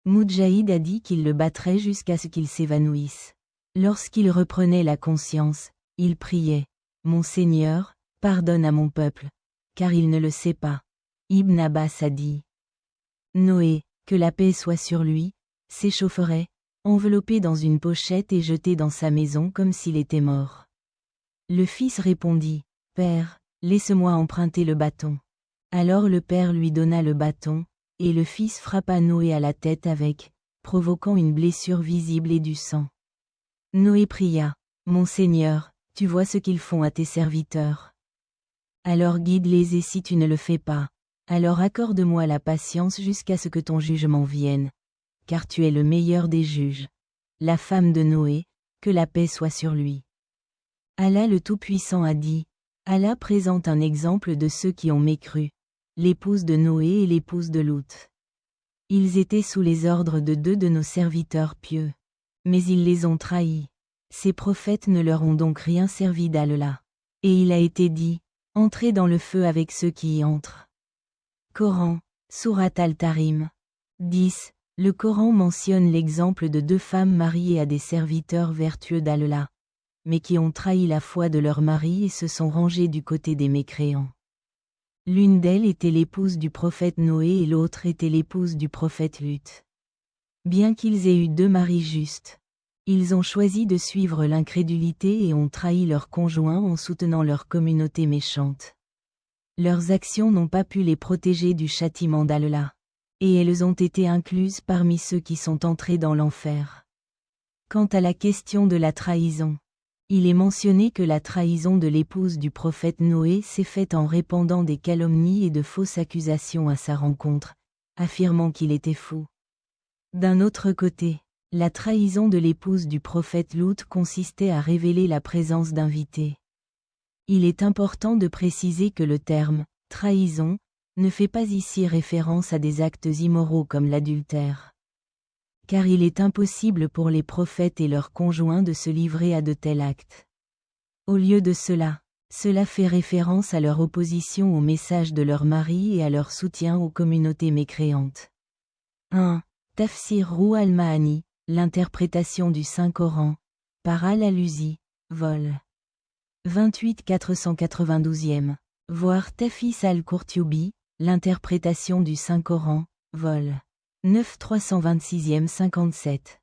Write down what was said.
Moudjahid a dit qu'il le battrait jusqu'à ce qu'il s'évanouisse. Lorsqu'il reprenait la conscience, il priait « Mon Seigneur, pardonne à mon peuple, car il ne le sait pas ». Ibn Abbas a dit. Noé, que la paix soit sur lui, s'échaufferait, enveloppé dans une pochette et jeté dans sa maison comme s'il était mort. Le fils répondit « Père, laisse-moi emprunter le bâton ». Alors le père lui donna le bâton, et le fils frappa Noé à la tête avec, provoquant une blessure visible et du sang. Noé pria « Mon Seigneur, tu vois ce qu'ils font à tes serviteurs. Alors guide-les et si tu ne le fais pas, alors accorde-moi la patience jusqu'à ce que ton jugement vienne, car tu es le meilleur des juges. » La femme de Noé, que la paix soit sur lui. Allah le Tout-Puissant a dit, Allah présente un exemple de ceux qui ont mécru, l'épouse de Noé et l'épouse de Lut. Ils étaient sous les ordres de 2 de nos serviteurs pieux. Mais ils les ont trahis. Ces prophètes ne leur ont donc rien servi d'Allah. Et il a été dit, entrez dans le feu avec ceux qui y entrent. Coran, Surat Al-Tahrim. 10. Le Coran mentionne l'exemple de 2 femmes mariées à des serviteurs vertueux d'Allah, mais qui ont trahi la foi de leur mari et se sont rangées du côté des mécréants. L'une d'elles était l'épouse du prophète Noé et l'autre était l'épouse du prophète Lut. Bien qu'ils aient eu 2 maris justes, ils ont choisi de suivre l'incrédulité et ont trahi leurs conjoints en soutenant leur communauté méchante. Leurs actions n'ont pas pu les protéger du châtiment d'Allah, et elles ont été incluses parmi ceux qui sont entrés dans l'enfer. Quant à la question de la trahison, il est mentionné que la trahison de l'épouse du prophète Noé s'est faite en répandant des calomnies et de fausses accusations à sa rencontre, affirmant qu'il était fou. D'un autre côté, la trahison de l'épouse du prophète Lut consistait à révéler la présence d'invités. Il est important de préciser que le terme « trahison » ne fait pas ici référence à des actes immoraux comme l'adultère. Car il est impossible pour les prophètes et leurs conjoints de se livrer à de tels actes. Au lieu de cela, cela fait référence à leur opposition au message de leur mari et à leur soutien aux communautés mécréantes. 1. Tafsir Ruh al-Ma'ani, l'interprétation du Saint-Coran, par Al-Alusi, vol. 28 492e, voir Tafis al-Qurtubi, l'interprétation du Saint-Coran, vol. 9 326e 57.